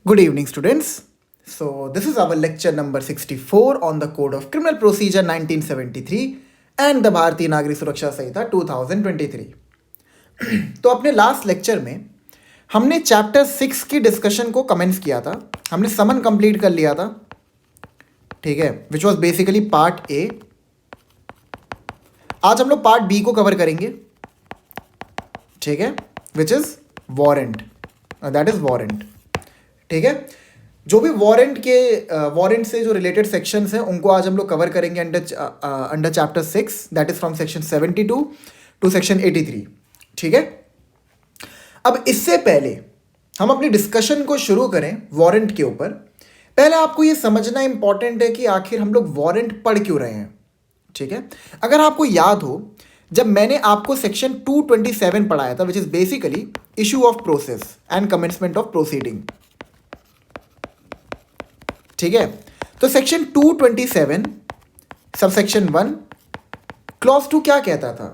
Good evening, students. So, this is our lecture number 64 on the Code of Criminal Procedure 1973 and the Bharatiya Nagrik Suraksha Samhita 2023. तो अपने last lecture में हमने chapter 6 की discussion को commence किया था. हमने समन कंप्लीट कर लिया था, ठीक है, which was basically part A. आज हम लोग पार्ट बी को कवर करेंगे, ठीक है, which is warrant. That is warrant, ठीक है. जो भी वारंट से जो रिलेटेड सेक्शंस हैं उनको आज हम लोग कवर करेंगे under chapter 6, that is from section 72 to section 83, ठीक है. अब इससे पहले हम अपनी डिस्कशन को शुरू करें वारंट के ऊपर, पहले आपको ये समझना इंपॉर्टेंट है कि आखिर हम लोग वारंट पढ़ क्यों रहे हैं, ठीक है. अगर आपको याद हो, जब मैंने आपको सेक्शन 227 पढ़ाया था, which is basically issue of process and commencement of proceeding, ठीक है. तो सेक्शन 227 सबसेक्शन 1 क्लॉज 2 क्या कहता था?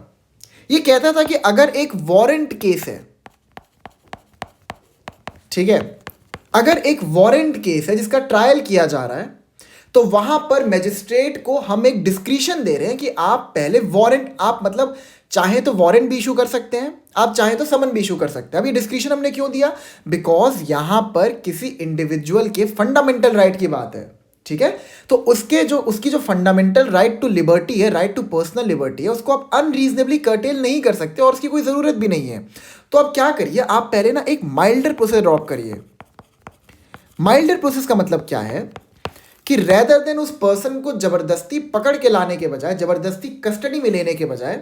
ये कहता था कि अगर एक वारंट केस है, ठीक है, अगर एक वारंट केस है जिसका ट्रायल किया जा रहा है, तो वहां पर मैजिस्ट्रेट को हम एक डिस्क्रिशन दे रहे हैं कि आप पहले वारंट, आप मतलब चाहे तो वारंट भी इशू कर सकते हैं, आप चाहे तो समन भी इशू कर सकते हैं. अब ये डिस्क्रिशन हमने क्यों दिया? बिकॉज यहां पर किसी इंडिविजुअल के फंडामेंटल राइट की बात है, ठीक है. तो उसकी जो फंडामेंटल राइट टू लिबर्टी है, राइट टू पर्सनल लिबर्टी है, उसको आप अनरीजनेबली कर्टेल नहीं कर सकते और उसकी कोई ज़रूरत भी नहीं है. तो आप क्या करिए, आप पहले ना एक माइल्डर प्रोसेस अडॉप्ट करिए. माइल्डर प्रोसेस का मतलब क्या है कि रेदर देन उस पर्सन को जबरदस्ती पकड़ के लाने के बजाय, जबरदस्ती कस्टडी में लेने के बजाय,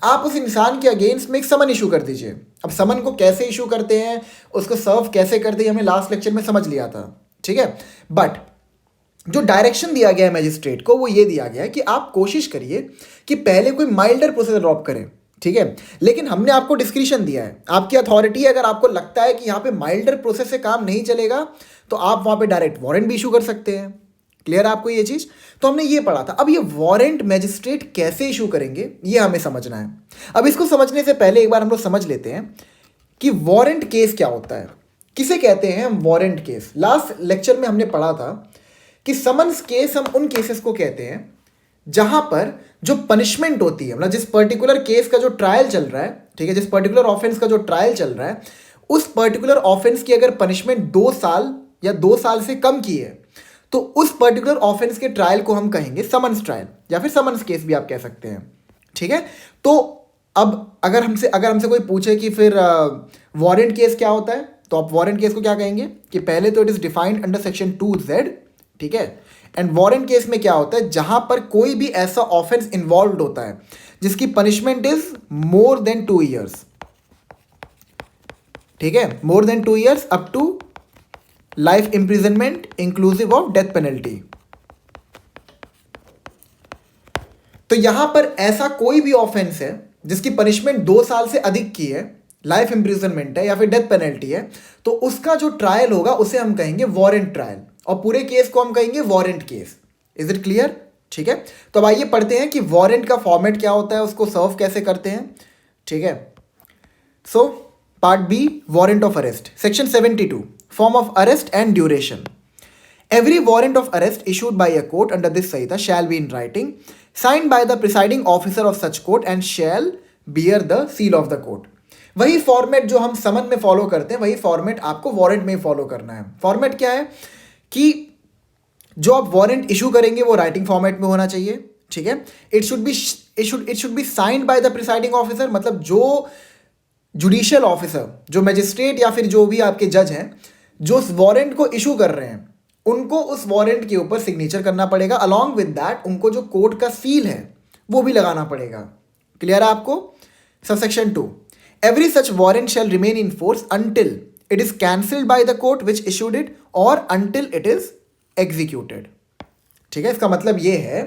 आप उस इंसान के अगेंस्ट में एक समन इशू कर दीजिए. अब समन को कैसे इशू करते हैं, उसको सर्व कैसे करते हैं, हमने लास्ट लेक्चर में समझ लिया था, ठीक है. बट जो डायरेक्शन दिया गया है मैजिस्ट्रेट को, वो ये दिया गया है कि आप कोशिश करिए कि पहले कोई माइल्डर प्रोसेस अडॉप्ट करें, ठीक है. लेकिन हमने आपको डिस्क्रिशन दिया है, आपकी अथॉरिटी है. अगर आपको लगता है कि यहाँ पे माइल्डर प्रोसेस से काम नहीं चलेगा, तो आप वहाँ पे डायरेक्ट वारंट भी इशू कर सकते हैं. क्लियर है आपको ये चीज़? तो हमने ये पढ़ा था. अब ये वारंट मैजिस्ट्रेट कैसे इशू करेंगे, ये हमें समझना है. अब इसको समझने से पहले एक बार हम लोग समझ लेते हैं कि वारंट केस क्या होता है, किसे कहते हैं हम वारंट केस. लास्ट लेक्चर में हमने पढ़ा था कि समन्स केस हम उन केसेस को कहते हैं जहां पर जो पनिशमेंट होती है, मतलब जिस पर्टिकुलर केस का जो ट्रायल चल रहा है, ठीक है, जिस पर्टिकुलर ऑफेंस का जो ट्रायल चल रहा है, उस पर्टिकुलर ऑफेंस की अगर पनिशमेंट 2 साल या 2 साल से कम की है, तो उस पर्टिकुलर ऑफेंस के ट्रायल को हम कहेंगे समन्स ट्रायल, या फिर समन्स केस भी आप कह सकते हैं, ठीक है. तो अब अगर हमसे कोई पूछे कि फिर वारंट केस क्या होता है, तो आप वारंट केस को क्या कहेंगे कि पहले तो it is defined under section 2Z, ठीक है. एंड वारंट केस में क्या होता है, जहां पर कोई भी ऐसा ऑफेंस इन्वॉल्व होता है जिसकी punishment is more than 2 years, ठीक है, more than 2 years up to life imprisonment inclusive of death penalty. तो यहां पर ऐसा कोई भी ऑफेंस है जिसकी पनिशमेंट 2 साल से अधिक की है, लाइफ इंप्रिजनमेंट है या फिर डेथ पेनल्टी है, तो उसका जो ट्रायल होगा उसे हम कहेंगे वारंट ट्रायल, और पूरे केस को हम कहेंगे warrant case. Is it clear? ठीक है. तो अब आइए पढ़ते हैं कि वारंट का फॉर्मेट क्या होता है, उसको सर्व कैसे करते हैं, ठीक है. So part B, warrant of arrest, section 72, form of arrest and duration. Every warrant of arrest issued by a court under this Samhita shall be in writing, signed by the presiding officer of such court and shall bear the seal of the court. वही format जो हम समन में follow करते हैं, वही format आपको warrant में follow करना है. फॉर्मेट क्या है कि जो आप वारंट इशू करेंगे वो राइटिंग फॉर्मेट में होना चाहिए, ठीक है. It should be signed by the presiding officer, मतलब जो जुडिशियल ऑफिसर, जो मैजिस्ट्रेट या फिर जो भी आपके जज हैं जो उस वारंट को इशू कर रहे हैं, उनको उस वारंट के ऊपर सिग्नेचर करना पड़ेगा. अलॉन्ग विद दैट उनको जो कोर्ट का सील है वो भी लगाना पड़ेगा. क्लियर है आपको? Subsection 2, every such warrant shall remain in force until it is cancelled by the court which issued it और अंटिल इट इज एग्जीक्यूटेड. ठीक है. इसका मतलब ये है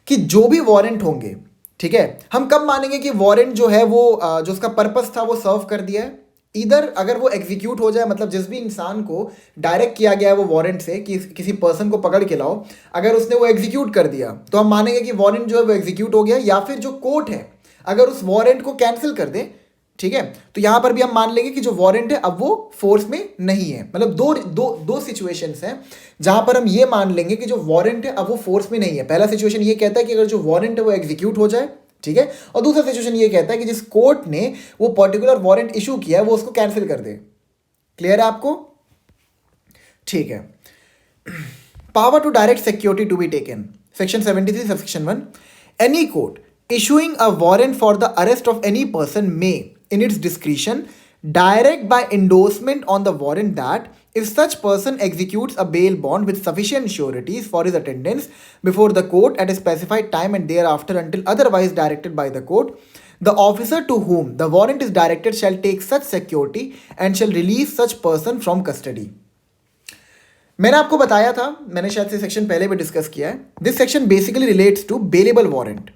कि जो भी वारंट होंगे, ठीक है, हम कब मानेंगे कि वारंट जो है वो जो उसका पर्पस था वो सर्व कर दिया है. इधर अगर वो एग्जीक्यूट हो जाए, मतलब जिस भी इंसान को डायरेक्ट किया गया है वो वारंट से कि किसी पर्सन को पकड़ के लाओ, अगर उसने वो एग्जीक्यूट कर दिया तो हम मानेंगे कि वारंट जो है वो एग्जीक्यूट हो गया. या फिर जो कोर्ट है अगर उस वारंट को कैंसिल कर दे, ठीक है, तो यहां पर भी हम मान लेंगे कि जो वारंट है अब वो फोर्स में नहीं है। मतलब दो दो दो सिचुएशंस हैं जहां पर हम ये मान लेंगे कि जो वारंट है अब वो फोर्स में नहीं है। पहला सिचुएशन ये कहता है कि अगर जो वारंट है वो एग्जीक्यूट हो जाए, ठीक है, और दूसरा सिचुएशन ये कहता है कि जिस कोर्ट ने वो पर्टिकुलर वारंट इशू किया है वो उसको कैंसिल कर दे। क्लियर है आपको? ठीक है। Power to direct security to be taken. Section 73, subsection 1. Any court issuing a warrant for the arrest of any person may, in its discretion, direct by endorsement on the warrant that if such person executes a bail bond with sufficient sureties for his attendance before the court at a specified time and thereafter until otherwise directed by the court, the officer to whom the warrant is directed shall take such security and shall release such person from custody. मैंने आपको बताया था, मैंने शायद से section पहले भी discuss किया है। This section basically relates to bailable warrant,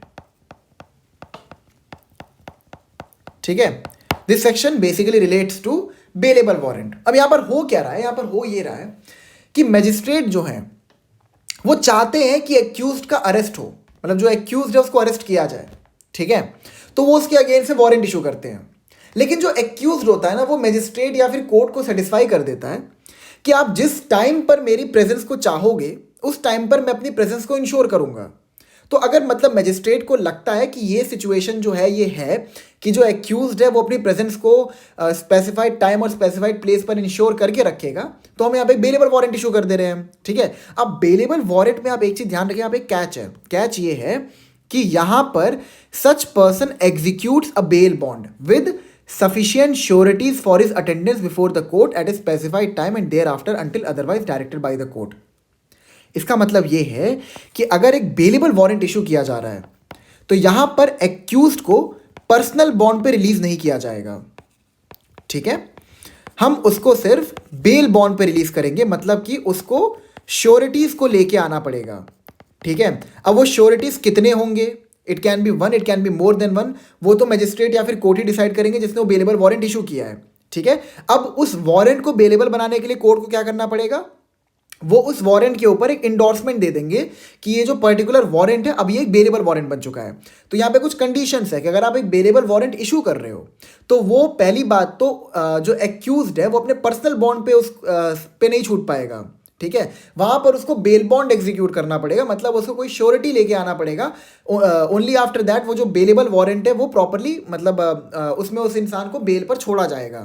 ठीक है, this section basically relates to bailable warrant. अब यहां पर हो क्या रहा है, यहां पर हो ये रहा है कि मैजिस्ट्रेट जो है वो चाहते हैं कि एक्यूज्ड का अरेस्ट हो, मतलब जो एक्यूज्ड है उसको अरेस्ट किया जाए, ठीक है, तो वो उसके अगेंस्ट से वारंट इशू करते हैं। लेकिन जो एक्यूज्ड होता है ना वो मैजिस्ट्रेट या फिर कोर्ट को सेटिस्फाई कर देता है कि आप जिस टाइम पर मेरी प्रेजेंस को चाहोगे उस टाइम पर मैं अपनी प्रेजेंस को इंश्योर करूंगा। तो अगर मतलब मैजिस्ट्रेट को लगता है कि ये सिचुएशन जो है ये है कि जो एक्यूज्ड है वो अपनी प्रेजेंस को स्पेसिफाइड टाइम और स्पेसिफाइड प्लेस पर इंश्योर करके रखेगा, तो हम यहाँ पे बेलेबल वारंट इशू कर दे रहे हैं, ठीक है। अब बेलेबल वारंट में आप एक चीज ध्यान रखिए, यहाँ पे कैच है। कैच ये है कि यहां पर such person executes a bail bond with sufficient sureties for his attendance before the court at a specified time and thereafter until otherwise directed by the court. इसका मतलब ये है कि अगर एक बेलेबल वारंट इशू किया जा रहा है तो यहां पर एक्यूज्ड को पर्सनल बॉन्ड पे रिलीज नहीं किया जाएगा, ठीक है, हम उसको सिर्फ बेल बॉन्ड पे रिलीज करेंगे, मतलब कि उसको श्योरिटीज को लेके आना पड़ेगा, ठीक है। अब वो श्योरिटीज कितने होंगे, it can be one, it can be more than one, वो तो मैजिस्ट्रेट या फिर कोर्ट ही डिसाइड करेंगे जिसने वो बेलेबल वारंट इशू किया है, ठीक है। अब उस वारंट को बेलेबल बनाने के लिए कोर्ट को क्या करना पड़ेगा, वो उस वारंट के ऊपर एक इंडोर्समेंट दे देंगे कि ये जो पर्टिकुलर वारंट है अब ये एक बेलेबल वारंट बन चुका है। तो यहाँ पे कुछ कंडीशंस है कि अगर आप एक बेलेबल वारंट इशू कर रहे हो तो वो पहली बात तो जो एक्यूज्ड है वो अपने पर्सनल बॉन्ड पे उस पे नहीं छूट पाएगा, ठीक है, वहां पर उसको बेल बॉन्ड एग्जीक्यूट करना पड़ेगा, मतलब उसको कोई श्योरिटी लेके आना पड़ेगा। ओनली आफ्टर दैट वो जो बेलेबल वारंट है वो प्रॉपरली मतलब उसमें उस इंसान को बेल पर छोड़ा जाएगा।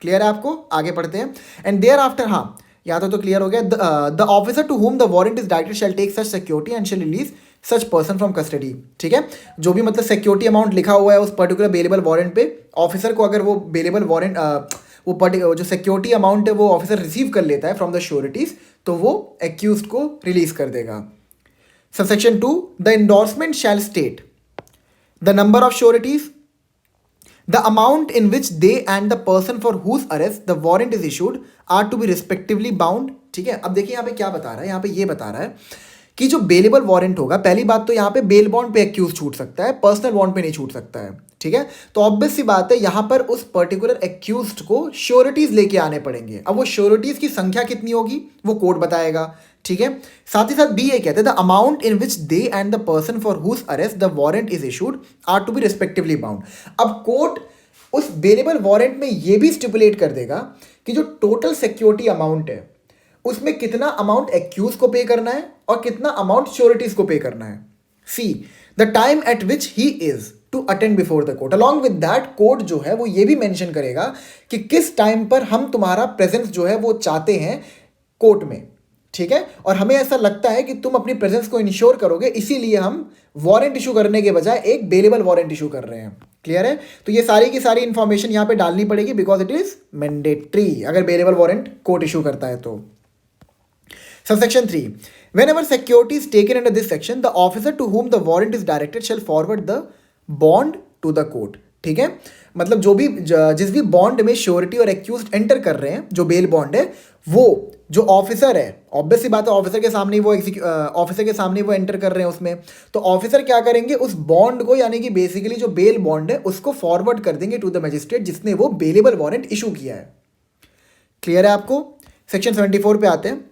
क्लियर है आपको? आगे पढ़ते हैं। एंड देयर आफ्टर, हाँ यहाँ तो क्लियर हो गया। The officer to whom the warrant is directed shall take such security and shall release such person from custody, ठीक है। जो भी मतलब सिक्योरिटी अमाउंट लिखा हुआ है उस पर्टिकुलर बेलेबल वारंट पे, ऑफिसर को अगर वो बेलेबल वारंट वो जो सिक्योरिटी अमाउंट है वो ऑफिसर रिसीव कर लेता है फ्रॉम द श्योरिटीज, तो वो एक्यूज्ड को रिलीज कर देगा। Subsection 2, the endorsement shall state the number of sureties, the amount in which they and the person for whose arrest the warrant is issued are to be respectively bound, ठीक है। अब देखिए यहाँ पे क्या बता रहा है, यहाँ पे ये बता रहा है कि जो बेलेबल वारंट होगा, पहली बात तो यहाँ पे बेल बॉन्ड पे एक्यूज छूट सकता है, पर्सनल बॉन्ड पे नहीं छूट सकता है, ठीक है। तो ऑब्वियस सी बात है यहाँ पर उस पर्टिकुलर एक्यूज्ड को श्योरिटीज लेके आने पड़ेंगे। अब वो श्योरिटीज की संख्या कितनी होगी वो कोर्ट बताएगा, ठीक है। साथ ही साथ बी ये कहते हैं the amount in which they and the person for whose arrest the warrant is issued are to be respectively bound. अब कोर्ट उस बेलेबल वारंट में ये भी स्टिपुलेट कर देगा कि जो टोटल सिक्योरिटी अमाउंट है उसमें कितना अमाउंट एक्यूज को पे करना है और कितना अमाउंट श्योरिटीज को पे करना है। C the time at which he is to attend before the court, along with that court जो है वो ये भी मेंशन करेगा कि किस टाइम पर हम तुम्हारा प्रेजेंस जो है वो चाहते हैं कोर्ट में, ठीक है, और हमें ऐसा लगता है कि तुम अपनी प्रेजेंस को इंश्योर करोगे, इसीलिए हम वारंट इशू करने के बजाय एक बेलेबल वारंट इशू कर रहे हैं। क्लियर है? तो ये सारी की सारी इंफॉर्मेशन यहाँ पे डालनी पड़ेगी बिकॉज इट इज मैंडेटरी अगर बेलेबल वारंट कोर्ट इशू करता है तो। Subsection 3. Whenever security is taken under this section, the officer to whom the warrant is directed shall forward the bond to the court. ठीक है, मतलब जो भी जिस भी बॉन्ड में श्योरिटी और एक्यूज्ड एंटर कर रहे हैं, जो बेल बॉन्ड है, वो जो ऑफिसर है, ऑब्वियस सी बात है ऑफिसर के सामने वो एंटर कर रहे हैं उसमें, तो ऑफिसर क्या करेंगे उस बॉन्ड को, यानी कि बेसिकली जो बेल बॉन्ड है उसको फॉरवर्ड कर देंगे टू द मजिस्ट्रेट जिसने वो बेलेबल वारंट इशू किया है। क्लियर है आपको? सेक्शन 74 पे आते हैं।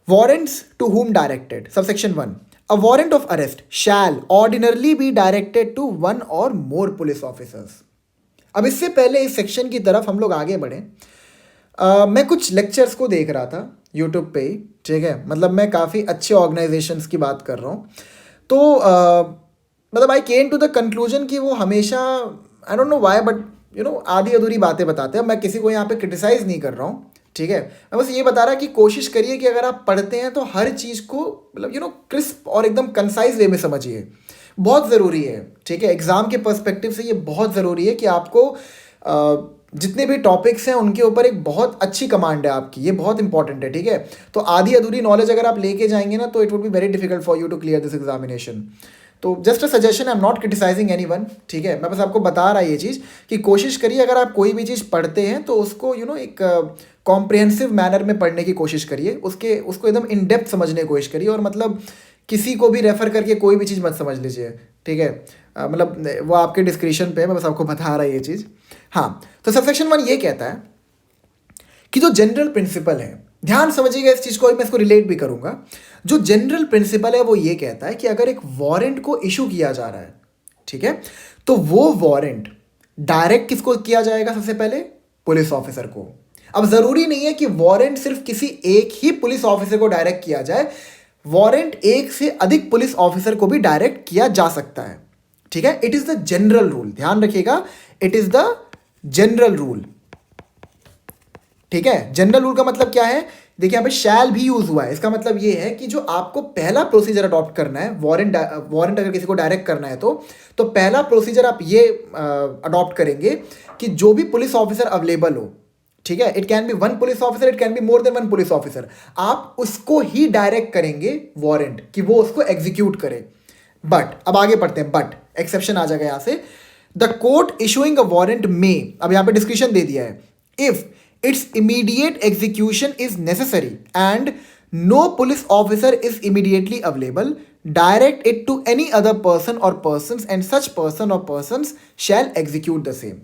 Warrants to whom directed. Subsection 1. A warrant of arrest shall ordinarily be directed to one or more police officers. अब इससे पहले इस सेक्शन की तरफ हम लोग आगे बढ़ें, मैं कुछ लेक्चर्स को देख रहा था यूट्यूब पे ही, ठीक है, मतलब मैं काफ़ी अच्छे ऑर्गेनाइजेशंस की बात कर रहा हूँ। तो मतलब आई केम टू द कंक्लूजन कि वो हमेशा, I don't know why, but आधी अधूरी बातें बताते हैं। मैं किसी को यहाँ पे क्रिटिसाइज़ नहीं कर रहा हूँ, ठीक है, मैं बस ये बता रहा कि कोशिश करिए कि अगर आप पढ़ते हैं तो हर चीज़ को मतलब क्रिस्प और एकदम कंसाइज वे में समझिए। बहुत ज़रूरी है, ठीक है, एग्ज़ाम के पर्सपेक्टिव से ये बहुत ज़रूरी है कि आपको जितने भी टॉपिक्स हैं उनके ऊपर एक बहुत अच्छी कमांड है आपकी, ये बहुत इंपॉर्टेंट है, ठीक है। तो आधी अधूरी नॉलेज अगर आप लेके जाएंगे ना, तो it would be very difficult for you to clear this examination. तो just a suggestion, I am not criticising anyone, ठीक है, मैं बस आपको बता रहा ये चीज़ कि कोशिश करिए अगर आप कोई भी चीज़ पढ़ते हैं तो उसको एक कॉम्प्रिहेंसिव मैनर में पढ़ने की कोशिश करिए, उसको एकदम इन डेप्थ समझने की कोशिश करिए, और मतलब किसी को भी रेफर करके कोई भी चीज़ मत समझ लीजिए, ठीक है। मतलब वो आपके डिस्क्रिप्शन पे है, मैं बस आपको बता रहा ये चीज़। हाँ, तो सबसेक्शन 1 ये कहता है कि जो जनरल प्रिंसिपल है, ध्यान समझिएगा इस चीज़ को, मैं इसको रिलेट भी करूंगा। जो जनरल प्रिंसिपल है वो ये कहता है कि अगर एक वारंट को इशू किया जा रहा है, ठीक है, तो वो वारंट डायरेक्ट किसको किया जाएगा? सबसे पहले पुलिस ऑफिसर को। अब जरूरी नहीं है कि वारंट सिर्फ किसी एक ही पुलिस ऑफिसर को डायरेक्ट किया जाए, वारंट एक से अधिक पुलिस ऑफिसर को भी डायरेक्ट किया जा सकता है, ठीक है। It is the general rule, ध्यान रखिएगा, it is the general rule, ठीक है। जनरल रूल का मतलब क्या है? देखिए यहाँ पे शैल भी यूज हुआ है, इसका मतलब ये है कि जो आपको पहला प्रोसीजर अडॉप्ट करना है, वारंट अगर किसी को डायरेक्ट करना है तो पहला प्रोसीजर आप ये अडॉप्ट करेंगे कि जो भी पुलिस ऑफिसर अवेलेबल हो, ठीक है, it can be one police officer, it can be more than one police officer, आप उसको ही डायरेक्ट करेंगे वारंट कि वो उसको एग्जीक्यूट करे। बट अब आगे पढ़ते हैं, बट एक्सेप्शन आ जाएगा यहां से, the court issuing a warrant में, अब यहां पे डिस्क्रिप्शन दे दिया है, if its immediate execution is necessary and no police officer is immediately available, direct it to any other person और पर्सन्स एंड सच पर्सन और persons shall execute the same.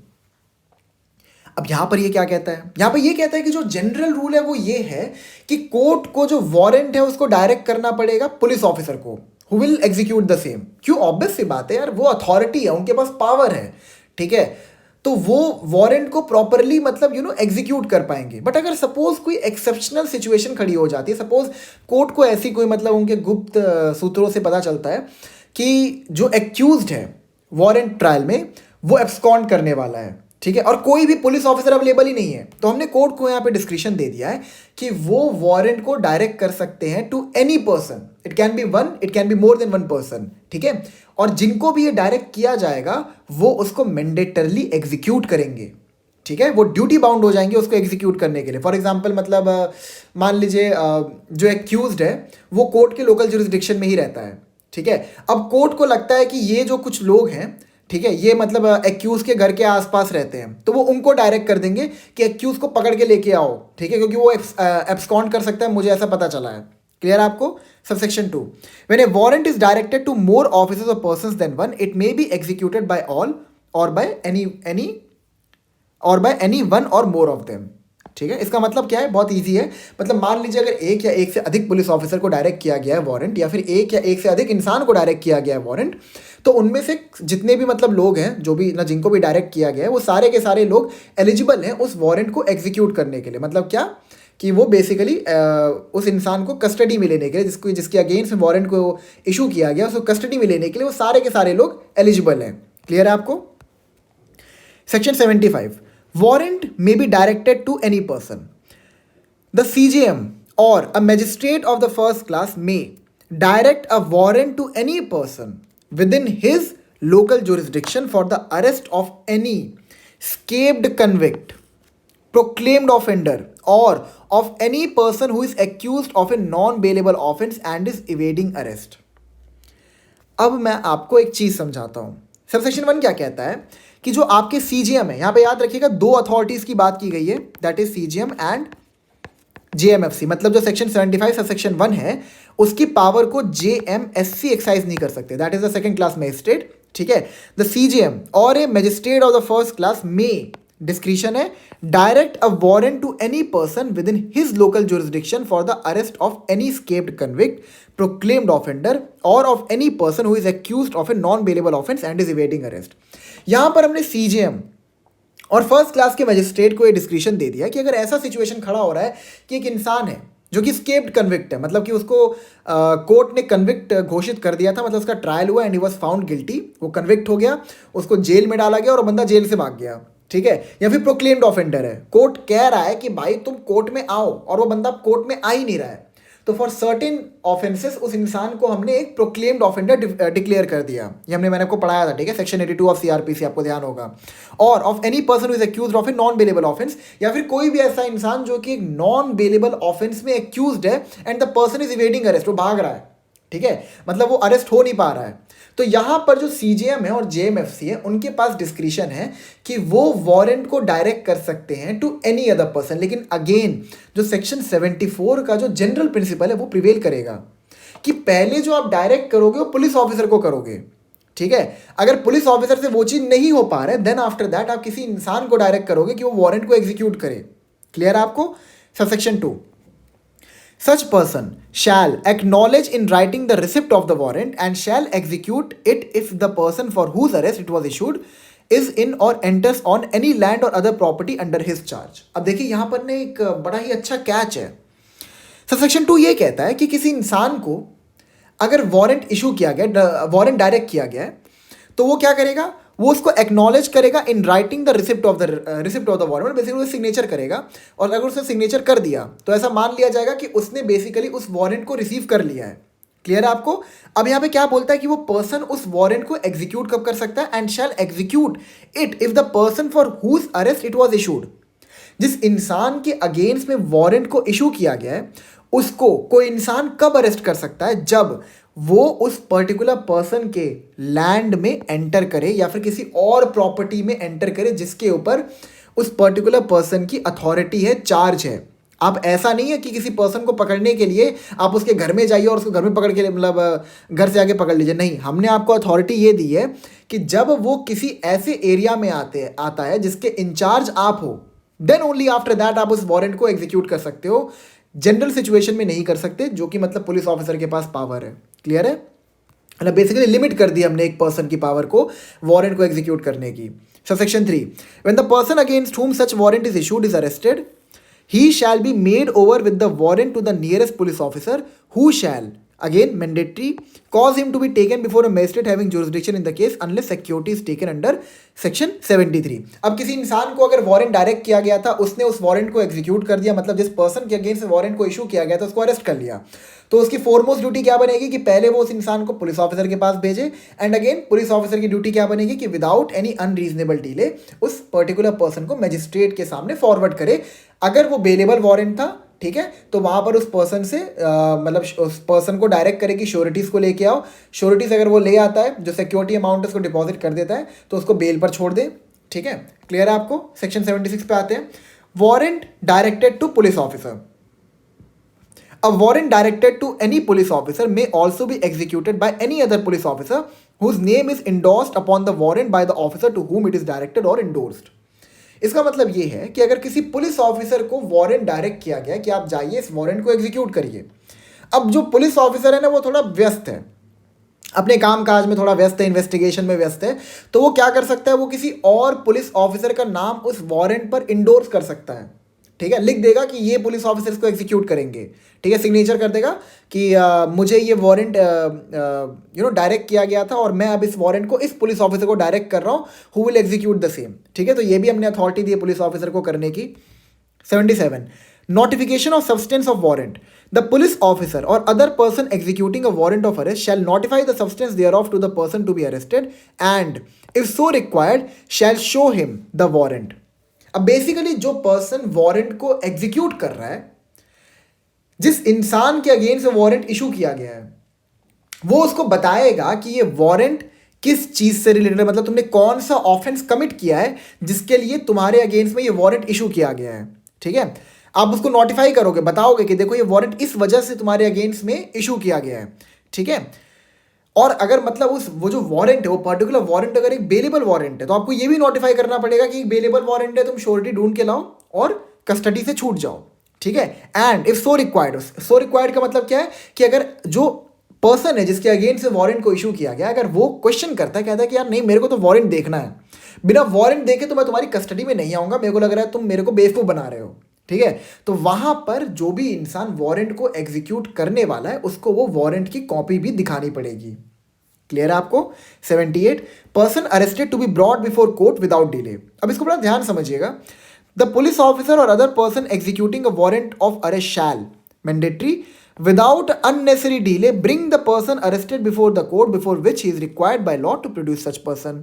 अब यहां पर ये क्या कहता है? यहां पर ये कहता है कि जो जनरल रूल है वो ये है कि कोर्ट को जो वारंट है उसको डायरेक्ट करना पड़ेगा पुलिस ऑफिसर को, who will execute the same. क्यों? ऑब्वियस सी बात है यार, वो अथॉरिटी है, उनके पास पावर है, ठीक है, तो वो वारंट को प्रॉपरली मतलब एग्जीक्यूट कर पाएंगे। बट अगर सपोज कोई एक्सेप्शनल सिचुएशन खड़ी हो जाती है, सपोज कोर्ट को ऐसी कोई मतलब उनके गुप्त सूत्रों से पता चलता है कि जो एक्यूज्ड है वारंट ट्रायल में वो एब्सकॉन्ड करने वाला है, ठीक है, और कोई भी पुलिस ऑफिसर अवेलेबल ही नहीं है, तो हमने कोर्ट को यहाँ पे डिस्क्रिप्शन दे दिया है कि वो वारंट को डायरेक्ट कर सकते हैं to any person, it can be one, it can be more than one person, ठीक है, और जिनको भी ये डायरेक्ट किया जाएगा वो उसको मैंडेटरली एग्जीक्यूट करेंगे, ठीक है, वो ड्यूटी बाउंड हो जाएंगे उसको एग्जीक्यूट करने के लिए। फॉर एग्जाम्पल मतलब मान लीजिए जो एक्यूज्ड है वो कोर्ट के लोकल जुरिस्डिक्शन में ही रहता है, ठीक है, अब कोर्ट को लगता है कि ये जो कुछ लोग हैं, ठीक है, ये मतलब एक्यूज के घर के आसपास रहते हैं, तो वो उनको डायरेक्ट कर देंगे कि एक्यूज को पकड़ के लेके आओ, ठीक है, क्योंकि वो एब्सकॉन्ड कर सकता है, मुझे ऐसा पता चला है। क्लियर आपको? Subsection 2, when a warrant is directed to more officers or persons than one, it may be executed by all or by any one or more of them, ठीक है। इसका मतलब क्या है? बहुत इजी है, मतलब मान लीजिए अगर एक या एक से अधिक पुलिस ऑफिसर को डायरेक्ट किया गया है वारंट, या फिर एक या एक से अधिक इंसान को डायरेक्ट किया गया है वारंट, तो उनमें से जितने भी मतलब लोग हैं, जो भी ना जिनको भी डायरेक्ट किया गया है, वो सारे के सारे लोग एलिजिबल हैं उस वारंट को एग्जीक्यूट करने के लिए। मतलब क्या कि वो बेसिकली उस इंसान को कस्टडी में लेने के लिए, जिसके अगेंस्ट में वारंट को इशू किया गया, उसको कस्टडी में लेने के लिए वो सारे के सारे लोग एलिजिबल हैं। क्लियर है आपको? Section 75, warrant may be directed to any person. The CJM or a magistrate of the first class may direct a warrant to any person within his local jurisdiction for the arrest of any escaped convict, proclaimed offender, or of any person who is accused of a non-bailable offense and is evading arrest. अब मैं आपको एक चीज़ समझाता हूँ। Subsection 1 क्या कहता है कि जो आपके सीजीएम है, यहाँ पे याद रखिएगा 2 अथॉरिटीज़ की बात की गई है, that is CGM and JMFC. मतलब जो सेक्शन 75 सबसेक्शन 1 है उसकी पावर को जेएमएससी एक्साइज नहीं कर सकते, that is the second class magistrate, ठीक है। The CGM or a magistrate of the first class में डिस्क्रिशन है direct a warrant to any person within his local jurisdiction for the arrest of any escaped convict, proclaimed offender or of any person who is accused of a non-bailable offense and is evading arrest. यहां पर हमने CJM और first class के magistrate को ये discretion दे दिया कि अगर ऐसा सिचुएशन खड़ा हो रहा है कि एक इंसान है जो कि स्केप्ड कन्विक्ट है, मतलब कि उसको कोर्ट ने कन्विक्ट घोषित कर दिया था, मतलब उसका ट्रायल हुआ and he was found guilty, वो कन्विक्ट हो गया, उसको जेल में डाला गया और बंदा जेल से भाग गया, ठीक है, या फिर प्रोक्लेम्ड ऑफेंडर है, कोर्ट कह रहा है कि भाई तुम कोर्ट में आओ और वो बंदा कोर्ट में आ ही नहीं रहा है, तो फॉर सर्टेन ऑफेंसेस उस इंसान को हमने एक प्रोक्लेम्ड ऑफेंडर डिक्लेयर कर दिया। ये मैंने आपको पढ़ाया था, ठीक है, सेक्शन 82 ऑफ सीआरपीसी, आपको ध्यान होगा। और of any person who is accused of A non bailable offence, या फिर कोई भी ऐसा इंसान जो कि एक नॉन बेलेबल ऑफेंस में एक्यूज्ड है and the person is evading arrest, वो भाग रहा है, ठीक है, मतलब वो अरेस्ट हो नहीं पा रहा है, तो यहां पर जो सीजेएम है और जेएमएफसी है उनके पास डिस्क्रिशन है कि वो वारंट को डायरेक्ट कर सकते हैं टू एनी अदर पर्सन। लेकिन अगेन जो सेक्शन 74 का जो जनरल प्रिंसिपल है वो प्रिवेल करेगा कि पहले जो आप डायरेक्ट करोगे वो पुलिस ऑफिसर को करोगे, ठीक है। अगर पुलिस ऑफिसर से वो चीज नहीं हो पा रहा है देन आफ्टर दैट आप किसी इंसान को डायरेक्ट करोगे कि वो वारंट को एग्जीक्यूट करे। क्लियर है आपको? Subsection 2, such person shall acknowledge in writing the receipt of the warrant and shall execute it if the person for whose arrest it was issued is in or enters on any land or other property under his charge। अब देखिए यहाँ पर ने एक बड़ा ही अच्छा catch है। Subsection 2 ये कहता है कि किसी इंसान को अगर वारंट इशू किया गया, वारंट डायरेक्ट किया गया है, तो वो क्या करेगा, वो उसको एक्नॉलेज करेगा in writing the receipt of the warrant, basically वो सिग्नेचर करेगा, और अगर उसने सिग्नेचर कर दिया तो ऐसा मान लिया जाएगा कि उसने बेसिकली उस वारंट को रिसीव कर लिया है। क्लियर है आपको? अब यहाँ पे क्या बोलता है कि वो पर्सन उस वारंट को एग्जीक्यूट कब कर सकता है, and shall execute it if the person for whose arrest it was issued. जिस इंसान के अगेंस्ट में वारंट को इशू किया गया है उसको कोई इंसान कब अरेस्ट कर सकता है, जब वो उस पर्टिकुलर पर्सन के लैंड में एंटर करे या फिर किसी और प्रॉपर्टी में एंटर करे जिसके ऊपर उस पर्टिकुलर पर्सन की अथॉरिटी है, चार्ज है। आप ऐसा नहीं है कि किसी पर्सन को पकड़ने के लिए आप उसके घर में जाइए और उसको घर में पकड़ के मतलब घर से आके पकड़ लीजिए, नहीं, हमने आपको अथॉरिटी ये दी है कि जब वो किसी ऐसे एरिया में आता है जिसके इंचार्ज आप हो, देन ओनली आफ्टर दैट आप उस वारंट को एग्जीक्यूट कर सकते हो। जनरल सिचुएशन में नहीं कर सकते, जो कि मतलब पुलिस ऑफिसर के पास पावर है। क्लियर है? मतलब बेसिकली लिमिट कर दी हमने एक पर्सन की पावर को वारंट को एग्जीक्यूट करने की। Subsection 3, when the person against हुम सच warrant is issued is arrested, he shall be made over with the warrant to the nearest police officer who shall, again mandatory, cause him to be taken before a magistrate having jurisdiction in the case unless security is taken under section 73। अब किसी इंसान को अगर warrant direct किया गया था, उसने उस वारंट को एग्जीक्यूट कर दिया, मतलब जिस पर्सन के अगेंस्ट वारंट को इशू किया गया था उसको अरेस्ट कर लिया, तो उसकी फोरमोस्ट ड्यूटी क्या बनेगी कि पहले वो उस इंसान को पुलिस ऑफिसर के पास भेजे, एंड अगेन पुलिस ऑफिसर की ड्यूटी क्या बनेगी कि विदाउट एनी अनरीजनेबल डिले उस पर्टिकुलर पर्सन को मजिस्ट्रेट के सामने फॉरवर्ड करे। अगर वो बेलेबल वारंट था, ठीक है, तो वहां पर उस पर्सन से मतलब उस पर्सन को डायरेक्ट करे कि श्योरिटीज को लेके आओ, श्योरिटीज अगर वो ले आता है, जो सिक्योरिटी अमाउंट है उसको डिपॉजिट कर देता है, तो उसको बेल पर छोड़ दे। ठीक है, क्लियर है आपको? सेक्शन 76 पे आते हैं। Warrant directed to police officer, a warrant directed to any police officer may also be executed by any other police officer whose name is endorsed upon the warrant by the officer to whom it is directed or endorsed। इसका मतलब ये है कि अगर किसी police officer को warrant direct किया गया कि आप जाइए इस वारंट को एग्जीक्यूट करिए, अब जो पुलिस ऑफिसर है ना वो थोड़ा व्यस्त है, अपने काम काज में थोड़ा व्यस्त है, इन्वेस्टिगेशन में व्यस्त है, तो वो क्या कर सकता है, वो किसी और पुलिस ऑफिसर का नाम उस वारंट पर इंडोर्स कर सकता है। ठीक है, लिख देगा कि ये पुलिस ऑफिसर्स को एग्जीक्यूट करेंगे, ठीक है, सिग्नेचर कर देगा कि मुझे ये वारंट डायरेक्ट किया गया था और मैं अब इस वारंट को इस पुलिस ऑफिसर को डायरेक्ट कर रहा हूँ who will execute the same. ठीक है, तो ये भी हमने अथॉरिटी दी है पुलिस ऑफिसर को करने की। 77, notification of substance of warrant, the police officer और other person executing a warrant of arrest shall notify the substance thereof to the person to be arrested and if so required shall show him the warrant. अब basically जो person warrant को execute कर रहा है, जिस इंसान के against warrant issue किया गया है, वो उसको बताएगा कि ये वारंट किस चीज से रिलेटेड है, मतलब तुमने कौन सा ऑफेंस कमिट किया है जिसके लिए तुम्हारे अगेंस्ट में ये वारंट इशू किया गया है। ठीक है, आप उसको नोटिफाई करोगे, बताओगे कि देखो ये वारंट इस वजह से तुम्हारे अगेंस्ट में इशू किया गया है। ठीक है, और अगर मतलब वो जो वारंट है, वो पर्टिकुलर वारंट अगर एक बेलेबल वारंट है, तो आपको ये भी नोटिफाई करना पड़ेगा कि एक बेलेबल वारंट है, तुम श्योरिटी ढूंढ के लाओ और कस्टडी से छूट जाओ। ठीक है, एंड इफ सो रिक्वायर्ड का मतलब क्या है कि अगर जो पर्सन है जिसके अगेंस्ट से वारंट को इशू किया गया, अगर वो क्वेश्चन करता है, कहता है कि यार नहीं मेरे को तो वारंट देखना है, बिना वारंट देखे तो मैं तुम्हारी कस्टडी में नहीं आऊंगा, मेरे को लग रहा है तुम मेरे को बेवकूफ बना रहे हो, ठीक है। तो वहां पर जो भी इंसान वारंट को एग्जीक्यूट करने वाला है उसको वो वारंट की कॉपी भी दिखानी पड़ेगी। क्लियर है आपको? 78, person arrested to be brought before court without delay. अब इसको बड़ा ध्यान समझिएगा। द पुलिस ऑफिसर और other person executing a warrant of arrest shall mandatory without unnecessary delay bring the person arrested before the court before which he is required by law to produce such person,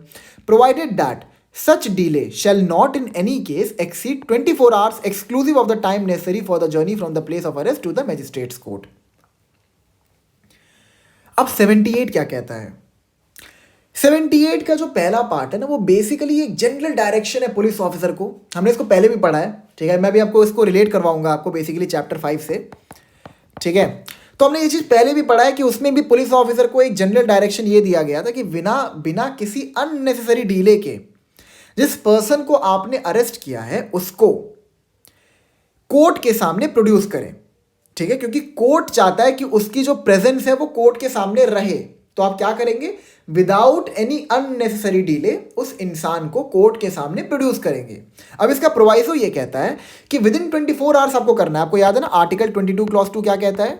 provided that such delay shall not in any case exceed 24 hours exclusive of the time necessary for the journey from the place of arrest to the magistrate's court. अब 78 क्या कहता है? 78 का जो पहला part है ना, वो बेसिकली एक जनरल डायरेक्शन है पुलिस ऑफिसर को। हमने इसको पहले भी पढ़ा है, ठीक है। मैं भी आपको इसको रिलेट करवाऊंगा आपको बेसिकली चैप्टर 5 से, ठीक है। तो हमने ये चीज़ पहले भी पढ़ा है कि उसमें भी पुलिस ऑफिसर को एक जनरल डायरेक्शन ये दिया गया था कि बिना किसी अननेसेसरी डीले के जिस पर्सन को आपने अरेस्ट किया है उसको कोर्ट के सामने प्रोड्यूस करें, ठीक है। क्योंकि कोर्ट चाहता है कि उसकी जो प्रेजेंस है वो कोर्ट के सामने रहे। तो आप क्या करेंगे? विदाउट एनी अननेसेसरी डीले उस इंसान को कोर्ट के सामने प्रोड्यूस करेंगे। अब इसका प्रोवाइसो ये कहता है कि विद इन 24 आवर्स आपको करना है। आपको याद है ना आर्टिकल 22 क्लॉज 2 क्या कहता है?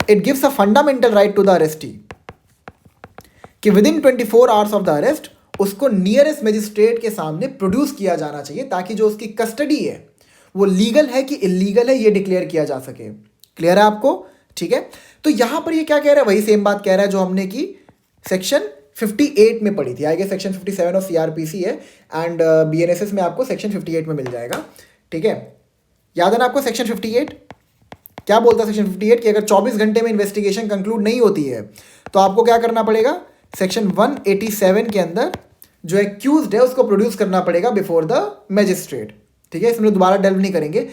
It gives a fundamental right to the arrestee कि within 24 hours of the arrest उसको नियरेस्ट मजिस्ट्रेट के सामने प्रोड्यूस किया जाना चाहिए ताकि जो उसकी कस्टडी है वो लीगल है कि इलीगल है ये डिक्लेयर किया जा सके। क्लियर है आपको? ठीक है। तो यहां पर ये क्या कह रहा है? वही सेम बात कह रहा है जो हमने की सेक्शन 58 में पढ़ी थी। आगे सेक्शन 57 और सीआरपीसी है एंड बीएनएसएस में आपको सेक्शन 58 में मिल जाएगा, ठीक है। याद है ना आपको सेक्शन 58 क्या बोलता है? सेक्शन 58 कि अगर 24 घंटे में इन्वेस्टिगेशन कंक्लूड नहीं होती है तो आपको क्या करना पड़ेगा? सेक्शन 187 के अंदर जो एक्यूज्ड है उसको प्रोड्यूस करना पड़ेगा बिफोर द मैजिस्ट्रेट, ठीक है। इसमें दोबारा डेल्व नहीं करेंगे।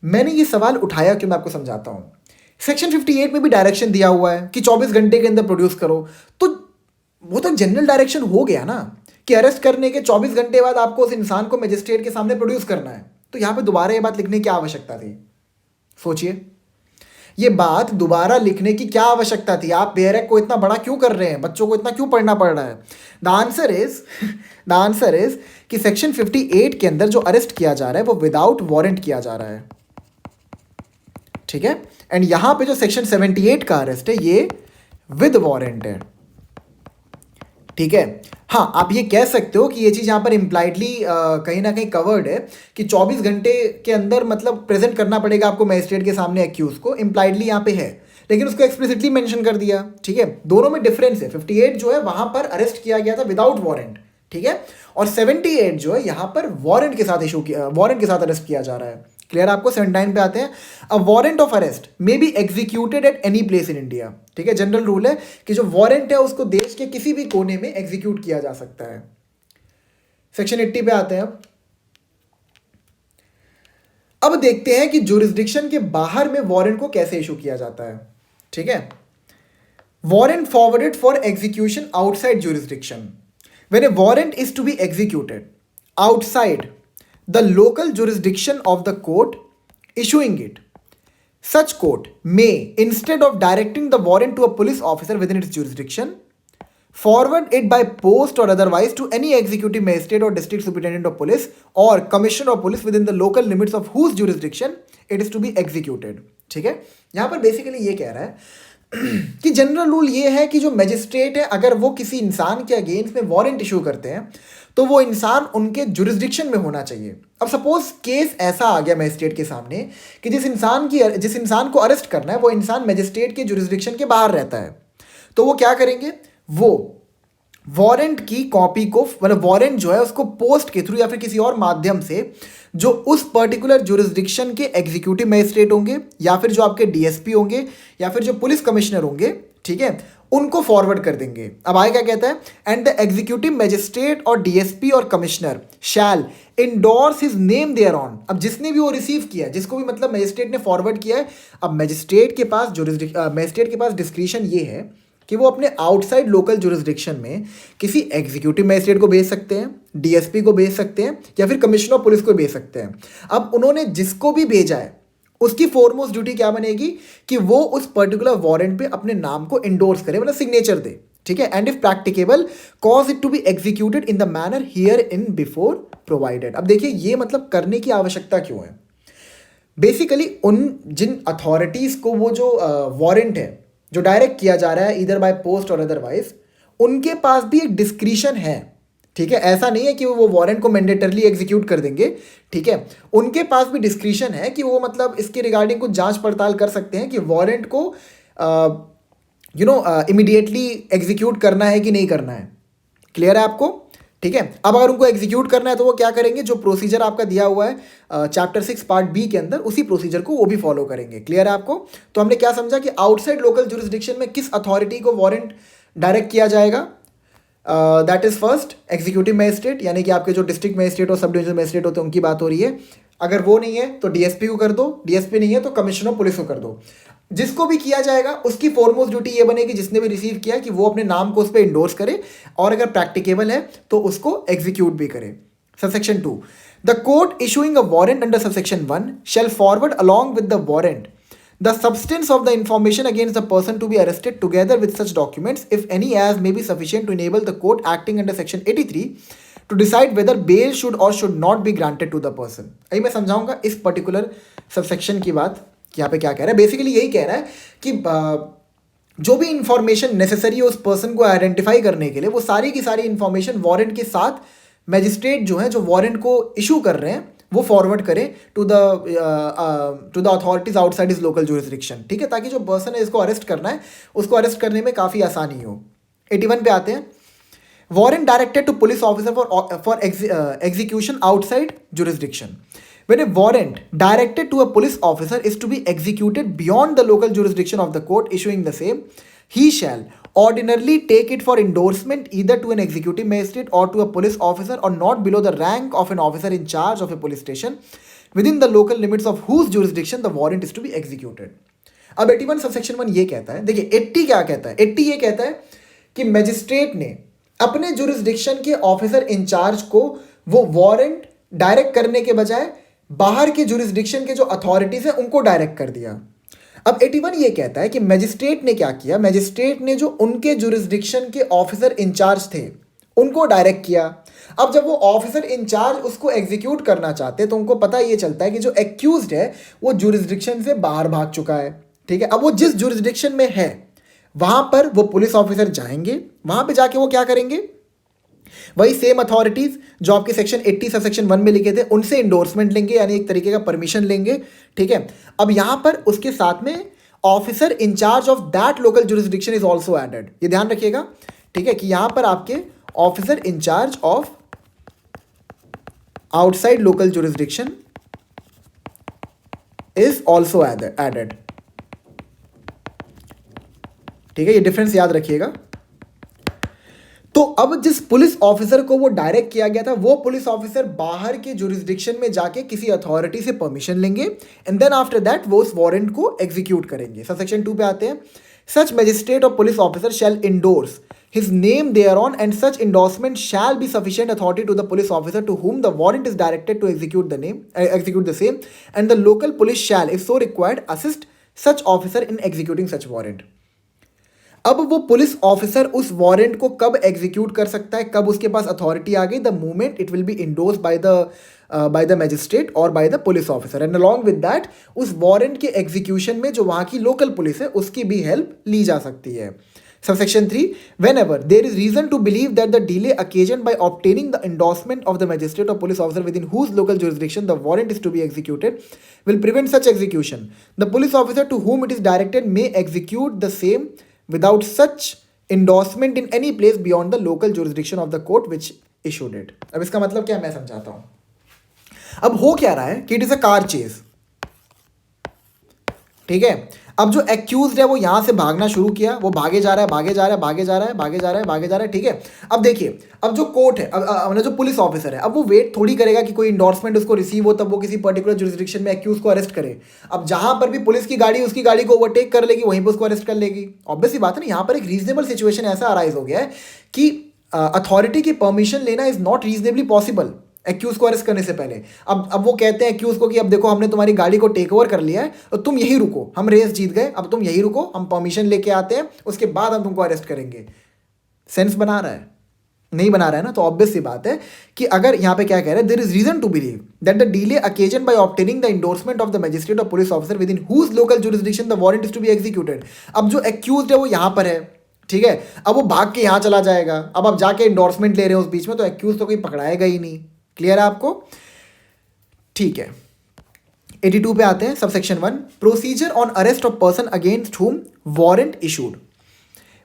मैंने ये सवाल उठाया क्यों, मैं आपको समझाता हूं। सेक्शन 58 में भी डायरेक्शन दिया हुआ है कि 24 घंटे के अंदर प्रोड्यूस करो, तो वो तो जनरल डायरेक्शन हो गया ना कि अरेस्ट करने के 24 घंटे बाद आपको उस इंसान को मजिस्ट्रेट के सामने प्रोड्यूस करना है। तो यहां पे दोबारा ये बात लिखने की आवश्यकता थी? सोचिए, ये बात दोबारा लिखने की क्या आवश्यकता थी? आप बेरक को इतना बड़ा क्यों कर रहे हैं? बच्चों को इतना क्यों पढ़ना पड़ रहा है? द आंसर इज कि सेक्शन 58 के अंदर जो अरेस्ट किया जा रहा है वो विदाउट वारंट किया जा रहा है, ठीक है। एंड यहां पे जो सेक्शन 78 का अरेस्ट है ये विद वारंट है, ठीक है। हाँ, आप ये कह सकते हो कि ये चीज़ यहाँ पर इम्प्लाइडली कहीं ना कहीं कवर्ड है कि 24 घंटे के अंदर मतलब प्रेजेंट करना पड़ेगा आपको मैजिस्ट्रेट के सामने एक्यूज को, इम्प्लाइडली यहाँ पे है, लेकिन उसको एक्सप्लिसिटली मेंशन कर दिया, ठीक है। दोनों में डिफरेंस है। 58 जो है वहां पर अरेस्ट किया गया था विदाउट वारंट, ठीक है, और 78 जो है यहाँ पर वारंट के साथ अरेस्ट किया जा रहा है। क्लियर? आपको 79 पे आते हैं। अ warrant of arrest may be executed at any place in India, ठीक है। जनरल रूल है कि जो वारंट है उसको देश के किसी भी कोने में एग्जीक्यूट किया जा सकता है। सेक्शन 80 पे आते हैं। अब देखते हैं कि जुरिस्डिक्शन के बाहर में वारंट को कैसे इशू किया जाता है, ठीक है। Warrant forwarded for execution outside jurisdiction. When a warrant is to be executed outside the local jurisdiction of the court issuing it, such court may, instead of directing the warrant to a police officer within its jurisdiction, forward it by post or otherwise to any executive magistrate or district superintendent of police or commissioner of police within the local limits of whose jurisdiction it is to be executed, ठीक है। यहाँ पर basically ये कह रहा है कि general rule ये है कि जो मैजिस्ट्रेट है अगर वो किसी इंसान के अगेंस्ट में वारंट इशू करते हैं तो वो इंसान उनके जुरिस्डिक्शन में होना चाहिए। अब सपोज केस ऐसा आ गया मैजिस्ट्रेट के सामने कि जिस इंसान को अरेस्ट करना है वो इंसान मैजिस्ट्रेट के जुरिस्डिक्शन के बाहर रहता है, तो वो क्या करेंगे? वो वारंट की कॉपी को, मतलब वारंट जो है उसको पोस्ट के थ्रू या फिर किसी और माध्यम से जो उस पर्टिकुलर जुरिस्डिक्शन के एग्जीक्यूटिव मैजिस्ट्रेट होंगे या फिर जो आपके डीएसपी होंगे या फिर जो पुलिस कमिश्नर होंगे, ठीक है, उनको फॉरवर्ड कर देंगे। अब आगे क्या कहता है? एंड द एग्जीक्यूटिव मैजिस्ट्रेट और डीएसपी और commissioner shall endorse his name thereon. अब जिसने भी वो रिसीव किया है, जिसको भी मतलब मैजिस्ट्रेट ने फॉरवर्ड किया है, अब मैजिस्ट्रेट के पास डिस्क्रिशन ये है कि वो अपने आउटसाइड लोकल जुरिस्डिक्शन में किसी एग्जीक्यूटिव मैजिस्ट्रेट को भेज सकते हैं, डीएसपी को भेज सकते हैं या फिर कमिश्नर ऑफ पुलिस को भेज सकते हैं। अब उन्होंने जिसको भी भेजा है उसकी फोरमोस्ट ड्यूटी क्या बनेगी कि वो उस पर्टिकुलर वारंट पे अपने नाम को इंडोर्स करे, मतलब सिग्नेचर दे, ठीक है, and if practicable cause it to be executed in the manner hereinbefore provided. अब देखिए ये मतलब करने की आवश्यकता क्यों है। बेसिकली उन जिन अथॉरिटीज को वो जो वारंट है जो डायरेक्ट किया जा रहा है इधर बाय पोस्ट और अदरवाइज, उनके पास भी एक डिस्क्रिशन है। ठीक है, ऐसा नहीं है कि वो वारंट को मैंडेटरली एग्जीक्यूट कर देंगे। ठीक है, उनके पास भी डिस्क्रिशन है कि वो मतलब इसके रिगार्डिंग कुछ जांच पड़ताल कर सकते हैं कि वारंट को इमीडिएटली एग्जीक्यूट करना है कि नहीं करना है। क्लियर है आपको? ठीक है, अब अगर उनको एग्जीक्यूट करना है तो वो क्या करेंगे, जो प्रोसीजर आपका दिया हुआ है चैप्टर 6 पार्ट बी के अंदर, उसी प्रोसीजर को वो भी फॉलो करेंगे। क्लियर है आपको? तो हमने क्या समझा कि आउटसाइड लोकल जुरिस्डिक्शन में किस अथॉरिटी को वारंट डायरेक्ट किया जाएगा। That is first executive magistrate, यानी कि आपके जो डिस्ट्रिक्ट मजिस्ट्रेट और सब डिविजनल मजिस्ट्रेट होते हैं उनकी बात हो रही है। अगर वो नहीं है तो डीएसपी को कर दो, डीएसपी नहीं है तो कमिश्नर ऑफ पुलिस को कर दो। जिसको भी किया जाएगा उसकी फॉरमोस्ट ड्यूटी ये बनेगी, जिसने भी रिसीव किया, कि वो अपने नाम को उस पर इंडोर्स करे और अगर प्रैक्टिकेबल है तो उसको एग्जीक्यूट भी करे। Subsection 2, the court issuing a warrant under subsection 1 shall forward along with the warrant the substance of the information against the person to be arrested together with such documents, if any, as may be sufficient to enable the court acting under section 83 to decide whether bail should or should not be granted to the person। अभी मैं समझाऊंगा इस particular subsection की बात कि यहाँ पे क्या कह रहा है। बेसिकली यही कह रहा है कि जो भी इंफॉर्मेशन नेसेसरी है उस पर्सन को आइडेंटिफाई करने के लिए, वो सारी की सारी इंफॉर्मेशन वारंट के साथ मैजिस्ट्रेट जो है जो वारंट को इशू कर रहे हैं वो फॉरवर्ड करें to the authorities outside his local jurisdiction. ठीक है, ताकि जो पर्सन है इसको अरेस्ट करना है उसको अरेस्ट करने में काफ़ी आसानी हो। 81 पे आते हैं। Warrant directed to police officer for execution outside jurisdiction. When a warrant directed to a police officer is to be executed beyond the local jurisdiction of the court issuing the same, he shall ordinarily take it for endorsement either to an executive magistrate or to a police officer or not below the rank of an officer in charge of a police station within the local limits of whose jurisdiction the warrant is to be executed। अब 81 subsection 1 ये कहता है, देखिए 80 क्या कहता है। 80 ये कहता है कि मैजिस्ट्रेट ने अपने जुरिस्डिक्शन के ऑफिसर इंचार्ज को वो वारंट डायरेक्ट करने के बजाय बाहर के जुरिस्डिक्शन के जो अथॉरिटीज है उनको डायरेक्ट कर दिया। अब 81 ये कहता है कि मैजिस्ट्रेट ने क्या किया, मैजिस्ट्रेट ने जो उनके जुरिस्डिक्शन के ऑफिसर इंचार्ज थे उनको डायरेक्ट किया। अब जब वो ऑफिसर इंचार्ज उसको एग्जीक्यूट करना चाहते तो उनको पता ये चलता है कि जो एक्यूज्ड है वो जुरिस्डिक्शन से बाहर भाग चुका है। ठीक है, अब वो जिस जुरिस्डिक्शन में है वहां पर वो पुलिस ऑफिसर जाएंगे, वहां पे जाके वो क्या करेंगे, वही सेम अथॉरिटीज जो आपके सेक्शन 80 सब सेक्शन 1 में लिखे थे उनसे इंडोर्समेंट लेंगे, यानी एक तरीके का परमिशन लेंगे। ठीक है, अब यहां पर उसके साथ में officer in charge of that local jurisdiction is also added. ये ध्यान रखिएगा। ठीक है, कि यहां पर आपके officer in charge of outside local jurisdiction is also added. ठीक है, ये डिफरेंस याद रखिएगा। तो अब जिस पुलिस ऑफिसर को वो डायरेक्ट किया गया था वो पुलिस ऑफिसर बाहर के जुरिस्डिक्शन में जाके किसी अथॉरिटी से परमिशन लेंगे एंड देन आफ्टर दैट वो उस वारंट को एग्जीक्यूट करेंगे। सबसेक्शन 2 पे आते हैं। सच मैजिस्ट्रेट और police officer shall endorse his name thereon and such endorsement shall be sufficient authority to the police officer to whom the warrant is directed to execute the same, and the local police shall if so required assist such officer in executing such warrant। अब वो police officer उस warrant को कब execute कर सकता है, कब उसके पास अथॉरिटी आ गई, the moment it will be endorse by the magistrate or by the police officer, and along with that उस वारंट के एग्जीक्यूशन में जो वहाँ की लोकल पुलिस है उसकी भी हेल्प ली जा सकती है। Subsection 3, whenever there is reason to believe that the delay occasioned by obtaining the endorsement of the magistrate or police officer within whose local jurisdiction the warrant is to be executed will prevent such execution, the police officer to whom it is directed may execute the same without such endorsement in any place beyond the local jurisdiction of the court which issued it। अब इसका मतलब क्या मैं समझाता हूँ। अब हो क्या रहा है कि it is a car chase. ठीक है, अब जो एक्यूज्ड है वो यहां से भागना शुरू किया, वो भागे जा रहा है, भागे जा रहा है, भागे जा रहा है, भागे जा रहा है, भागे जा रहा है। ठीक है, अब देखिए, अब जो कोर्ट है, अब जो पुलिस ऑफिसर है, अब वो वेट थोड़ी करेगा कि कोई इंडोर्समेंट उसको रिसीव हो तब वो किसी पर्टिकुलर जुरिस्डिक्शन में एक्यूज को अरेस्ट करे। अब जहां पर भी पुलिस की गाड़ी उसकी गाड़ी को ओवरटेक कर लेगी वहीं पर उसको अरेस्ट कर लेगी। ऑब्वियसली बात है ना, यहाँ पर एक रीजनेबल सिचुएशन ऐसा अराइज हो गया है कि अथॉरिटी की परमिशन लेना is not reasonably possible accused को अरेस्ट करने से पहले। अब वो कहते हैं एक्यूज को कि अब देखो हमने तुम्हारी गाड़ी को टेक ओवर कर लिया है तो तुम यही रुको, हम रेस जीत गए, अब तुम यही रुको, हम परमिशन लेके आते हैं, उसके बाद हम तुमको अरेस्ट करेंगे। सेंस बना रहा है? नहीं बना रहा है ना। तो ऑब्वियस सी बात है कि अगर यहाँ पे क्या कह रहा है, there is reason to believe that the delay occasioned by obtaining the endorsement of the magistrate or police officer within whose local jurisdiction the warrant is to be executed. अब जो एक्यूज्ड है वो यहाँ पर है, ठीक है, अब वो भाग के यहाँ चला जाएगा, अब आप जाके इंडोर्समेंट ले रहे हो उस बीच में, तो एक्यूज तो कोई पकड़ाएगा ही नहीं। क्लियर है आपको? ठीक है, 82 पे आते हैं। Subsection 1, procedure on arrest of person against हुम warrant issued.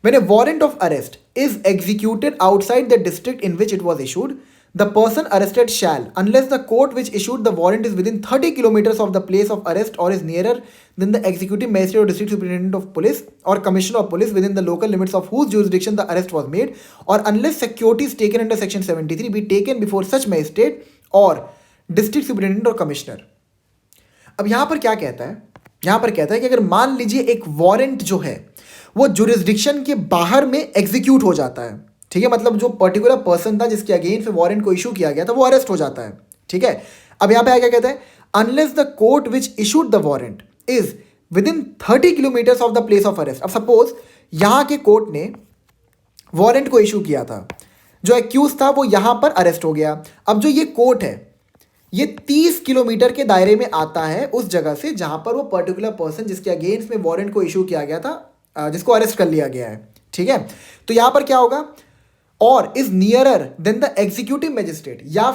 When a warrant of arrest is executed outside the district in which it was issued, the person arrested shall, unless the court which issued the warrant is within 30 kilometers of the place of arrest or is nearer than the executive magistrate or district superintendent of police or commissioner of police within the local limits of whose jurisdiction the arrest was made, or unless securities taken under section 73 be taken before such magistrate or district superintendent or commissioner। अब यहां पर क्या कहता है? यहां पर कहता है कि अगर मान लीजिए एक वारंट जो है वो जुरिस्डिक्शन के बाहर में एग्जीक्यूट हो जाता है, ठीक है, मतलब जो पर्टिकुलर पर्सन था जिसके अगेंस्ट में वारंट को इशू किया गया था वो अरेस्ट हो जाता है, ठीक है। अब यहां पे क्या कहता है? Unless the court which issued the warrant is with in 30 kilometres of the place of arrest. अब सपोज यहां के कोर्ट ने वारंट को इशू किया था, जो एक्यूज था वो यहां पर अरेस्ट हो गया। अब जो ये कोर्ट है ये 30 किलोमीटर के दायरे में आता है उस जगह से जहां पर वो पर्टिकुलर पर्सन जिसके अगेंस्ट में वारंट को इशू किया गया था, जिसको अरेस्ट कर लिया गया है, ठीक है। तो यहां पर क्या होगा? और is nearer than the executive magistrate, या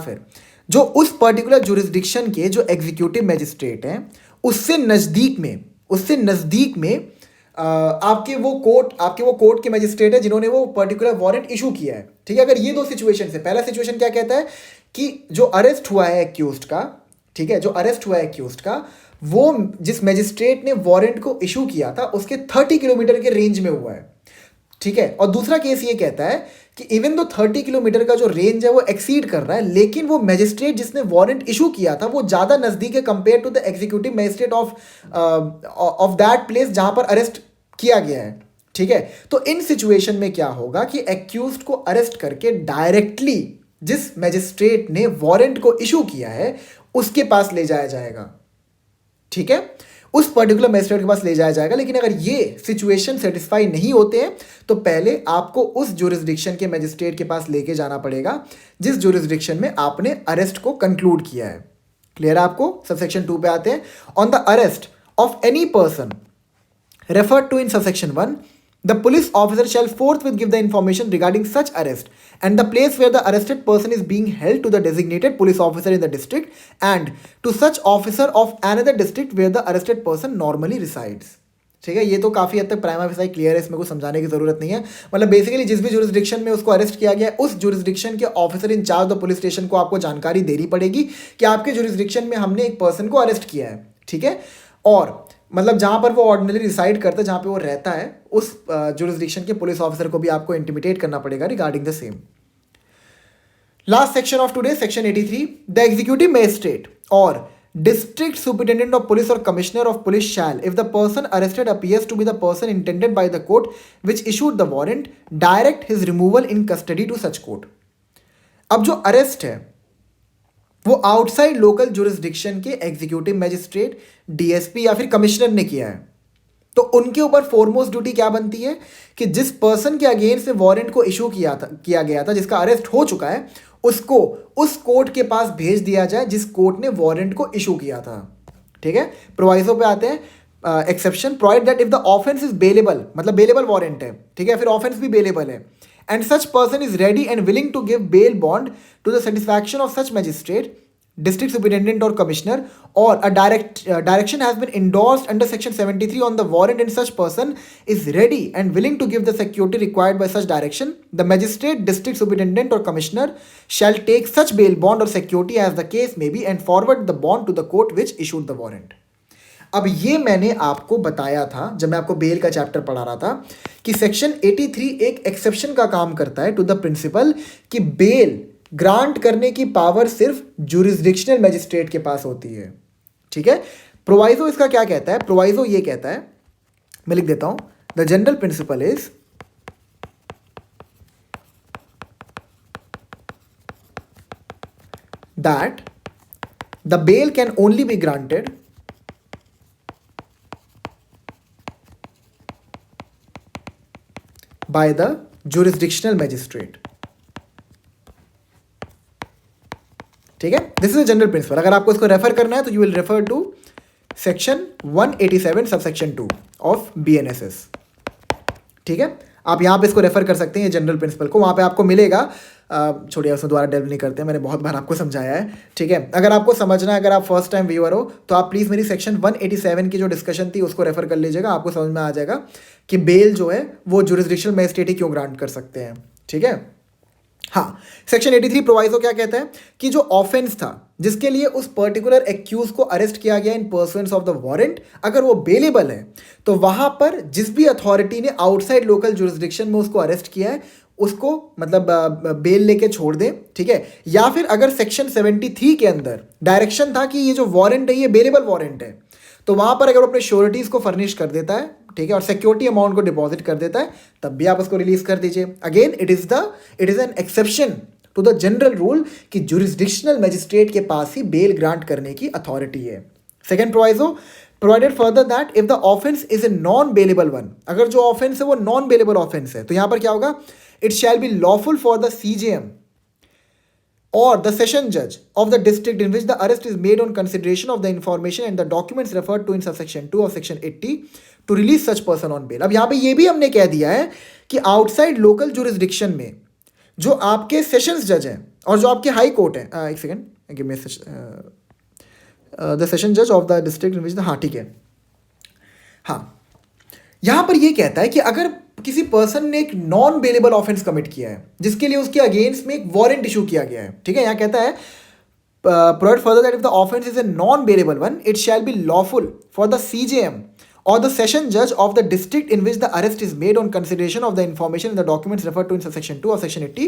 फिर जो उस पर्टिकुलर जुरिस्डिक्शन के जो एग्जीक्यूटिव मैजिस्ट्रेट हैं उससे नजदीक में आपके वो कोर्ट के मैजिस्ट्रेट है जिन्होंने वो पर्टिकुलर वारंट इशू किया है, ठीक है। अगर ये दो सिचुएशन से, पहला सिचुएशन क्या कहता है कि जो अरेस्ट हुआ है एक्यूज्ड का, ठीक है, जो अरेस्ट हुआ है एक्यूज्ड का, वो जिस मैजिस्ट्रेट ने वारंट को इशू किया था उसके 30 किलोमीटर के रेंज में हुआ है, ठीक है। और दूसरा केस ये कहता है कि इवन दो 30 किलोमीटर का जो रेंज है वो एक्सीड कर रहा है, लेकिन वो मैजिस्ट्रेट जिसने वारंट इशू किया था वो ज़्यादा नज़दीक है compare to the executive magistrate of that place जहां पर अरेस्ट किया गया है, ठीक है। तो इन सिचुएशन में क्या होगा कि एक्यूज्ड को अरेस्ट करके डायरेक्टली जिस मैजिस्ट्रेट ने वारंट को इशू किया है उसके पास ले जाया जाएगा, ठीक है, उस पर्टिकुलर मैजिस्ट्रेट के पास ले जाया जाएगा। लेकिन अगर ये सिचुएशन सेटिस्फाई नहीं होते हैं तो पहले आपको उस जुरिस्डिक्शन के मैजिस्ट्रेट के पास लेके जाना पड़ेगा जिस जुरिस्डिक्शन में आपने अरेस्ट को कंक्लूड किया है। क्लियर है आपको? सबसेक्शन 2 पे आते हैं। On the arrest of any person referred to in subsection 1, the police officer shall forthwith give the information regarding such arrest and the place where the arrested person is being held to the designated police officer in the district and to such officer of another district where the arrested person normally resides। ठीक है, ये तो काफ़ी हद तक prima facie clear है, इसमें कुछ समझाने की ज़रूरत नहीं है। मतलब बेसिकली जिस भी जुरिस्डिक्शन में उसको अरेस्ट किया गया है उस जुरिस्डिक्शन के officer in charge the police station को आपको जानकारी देनी पड़ेगी कि आपके जुरिस्डिक्शन में हमने एक पर्सन को अरेस्ट किया है, ठीक है। और मतलब जहाँ पर वो ऑर्डिनरी रिसाइड करता है, जहाँ पे वो रहता है, उस जुरिस्डिक्शन के पुलिस ऑफिसर को भी आपको इंटिमिटेट करना पड़ेगा regarding the same. Last section of today, section 83, the executive magistrate और district superintendent of police or commissioner of police shall, if the person arrested appears to be the person intended by the court which issued the warrant, direct his removal in custody to such court। अब जो arrest है वो outside local jurisdiction के executive magistrate, DSP या फिर commissioner ने किया है, तो उनके ऊपर फोरमोस्ट ड्यूटी क्या बनती है कि जिस पर्सन के अगेंस्ट में वारंट को इशू किया गया था, जिसका अरेस्ट हो चुका है, उसको उस कोर्ट के पास भेज दिया जाए जिस कोर्ट ने वारंट को इशू किया था। ठीक है, प्रोवाइजो पे आते हैं। Exception, provide that if the offence is bailable, मतलब बेलेबल वारंट है, ठीक है, फिर ऑफेंस भी बेलेबल है, and such person is ready and willing to give bail bond to the satisfaction of such magistrate, district superintendent or commissioner, or a direction has been endorsed under section 73 on the warrant and such person is ready and willing to give the security required by such direction, the magistrate, district superintendent or commissioner shall take such bail bond or security as the case may be and forward the bond to the court which issued the warrant। अब ये मैंने आपको बताया था जब मैं आपको bell का चैप्टर पढ़ा रहा था कि सेक्शन 83 एक एक्सेप्शन का काम करता है टू द प्रिंसिपल कि बेल ग्रांट करने की पावर सिर्फ जुरिस्डिक्शनल मैजिस्ट्रेट के पास होती है। ठीक है, प्रोवाइजो इसका क्या कहता है? प्रोवाइजो ये कहता है, मैं लिख देता हूं, the general principle is that the bail can only be granted by the jurisdictional magistrate. ठीक है, this is a general principle. अगर आपको इसको रेफर करना है तो you will refer to section 187 subsection 2 of BNSS। ठीक है, आप यहाँ पे इसको रेफर कर सकते हैं जनरल प्रिंसिपल को, वहाँ पे आपको मिलेगा। छोड़िए, उसमें दोबारा डेल्व नहीं करते हैं, मैंने बहुत बार आपको समझाया है। ठीक है, अगर आपको समझना है, अगर आप फर्स्ट टाइम व्यूअर हो तो आप प्लीज़ मेरी सेक्शन 187 की जो डिस्कशन थी उसको रेफर कर लीजिएगा, आपको समझ में आ जाएगा कि बेल जो है वो जुरिस्डिक्शनल मैजिस्ट्रेट ही क्यों ग्रांट कर सकते हैं। ठीक है, हाँ, सेक्शन 83 प्रोवाइजो क्या कहता है कि जो ऑफेंस था जिसके लिए उस पर्टिकुलर एक्यूज को अरेस्ट किया गया इन पर्सुएंस ऑफ द वारंट, अगर वो बेलेबल है तो वहां पर जिस भी अथॉरिटी ने आउटसाइड लोकल जुरिस्डिक्शन में उसको अरेस्ट किया है उसको मतलब बेल लेके छोड़ दें। ठीक है, या फिर अगर सेक्शन 73 के अंदर डायरेक्शन था कि ये जो वारंट है ये बेलेबल वारंट है, तो वहां पर अगर वो अपने श्योरिटीज को फर्निश कर देता है, ठीक है, और सिक्योरिटी अमाउंट को डिपॉजिट कर देता है, तब भी आप उसको रिलीज कर दीजिए। Again it is an exception to the general rule कि जुरिस्डिक्शनल मैजिस्ट्रेट के पास ही बेल ग्रांट करने की अथॉरिटी है। Second proviso provided further that if the offence is a non bailable one, अगर जो ऑफेंस है वो नॉन बेलेबल ऑफेंस है तो यहां पर क्या होगा, it shall be lawful for the CJM or the session judge of the district in which the arrest is made on consideration of the information and the documents referred to in subsection 2 of section 80 to release such person on bail। अब यहाँ पे ये भी हमने कह दिया है कि आउटसाइड लोकल जुरिस्डिक्शन में जो आपके सेशंस जज हैं और जो आपके हाई कोर्ट हैं, एक second give me the session जज of the district in which the, हाँ ठीक है, हाँ यहाँ पर ये कहता है कि अगर किसी पर्सन ने एक नॉन बेलेबल ऑफेंस कमिट किया है जिसके लिए उसके अगेंस्ट में एक वारंट इशू किया गया है, ठीक है, यहाँ कहता है provide further that if the offence is a non bailable one it shall be lawful for the CJM or the session judge of the district in which the arrest is made on consideration of the information in the documents referred to in subsection 2 of section 80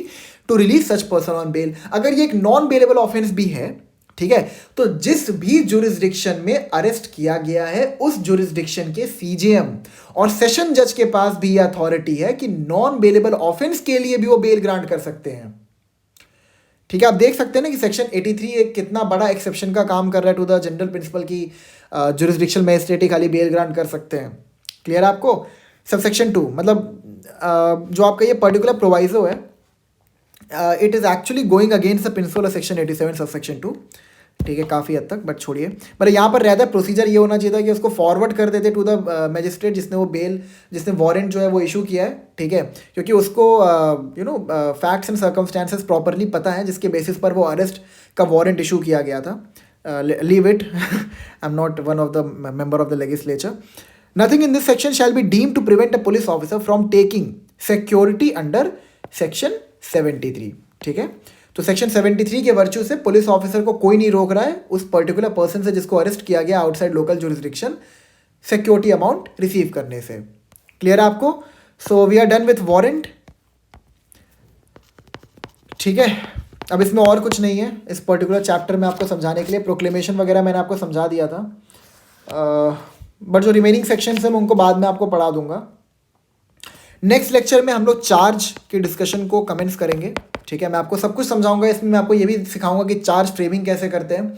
to release such person on bail। अगर ये एक non bailable offence भी है, ठीक है, तो जिस भी जुरिस्डिक्शन में अरेस्ट किया गया है उस जुरिस्डिक्शन के CJM और सेशन जज के पास भी यह अथॉरिटी है कि नॉन बेलेबल ऑफेंस के लिए भी वो बेल ग्रांट कर सकते हैं। ठीक है, आप देख सकते हैं ना कि सेक्शन 83 एक कितना बड़ा एक्सेप्शन का काम कर रहा है टू द जनरल प्रिंसिपल की जुरिस्डिक्शनल मैजिस्ट्रेट ही खाली बेल ग्रांट कर सकते हैं। क्लियर है आपको? सब सेक्शन 2 मतलब जो आपका ये पर्टिकुलर प्रोवाइजो है it is actually going against the principle of section 87 sub section 2। ठीक है, काफ़ी हद तक, बट छोड़िए, मतलब यहाँ पर रहता है प्रोसीजर ये होना चाहिए था कि उसको फॉरवर्ड कर देते टू द मैजिस्ट्रेट जिसने वारंट जो है वो इशू किया है। ठीक है, क्योंकि उसको फैक्ट्स एंड सर्कमस्टांसेस प्रॉपरली पता है जिसके बेसिस पर वो अरेस्ट का वारंट इशू किया गया था। Leave it, I am not one of the member of the legislature. Nothing in this section shall be deemed to prevent a police officer from taking security under section 73। ठीक है, तो section 73 के virtue से police officer को कोई नहीं रोक रहा है उस पर्टिकुलर पर्सन से जिसको अरेस्ट किया गया outside local jurisdiction security amount receive करने से। क्लियर है आपको? So we are done with warrant. ठीक है, अब इसमें और कुछ नहीं है इस पर्टिकुलर चैप्टर में आपको समझाने के लिए। प्रोक्लेमेशन वगैरह मैंने आपको समझा दिया था, बट जो रिमेनिंग सेक्शंस हैं मैं उनको बाद में आपको पढ़ा दूंगा। नेक्स्ट लेक्चर में हम लोग चार्ज की डिस्कशन को कमेंट्स करेंगे। ठीक है, मैं आपको सब कुछ समझाऊंगा, इसमें मैं आपको ये भी सिखाऊंगा कि चार्ज फ्रेमिंग कैसे करते हैं,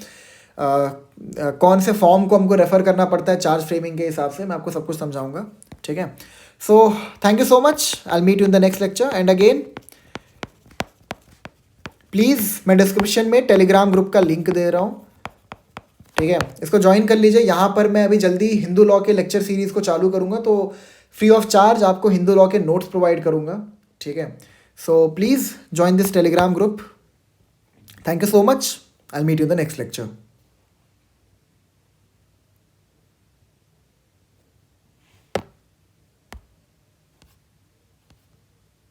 कौन से फॉर्म को हमको रेफर करना पड़ता है चार्ज फ्रेमिंग के हिसाब से, मैं आपको सब कुछ समझाऊंगा। ठीक है, so thank you so much, I will meet you in the next lecture. And again please मैं डिस्क्रिप्शन में टेलीग्राम ग्रुप का लिंक दे रहा हूँ, ठीक है, इसको ज्वाइन कर लीजिए। यहाँ पर मैं अभी जल्दी हिंदू लॉ के लेक्चर सीरीज़ को चालू करूँगा, तो फ्री ऑफ चार्ज आपको हिंदू लॉ के नोट्स प्रोवाइड करूँगा। ठीक है, so please join this telegram group. Thank you so much. I'll meet you in the next lecture.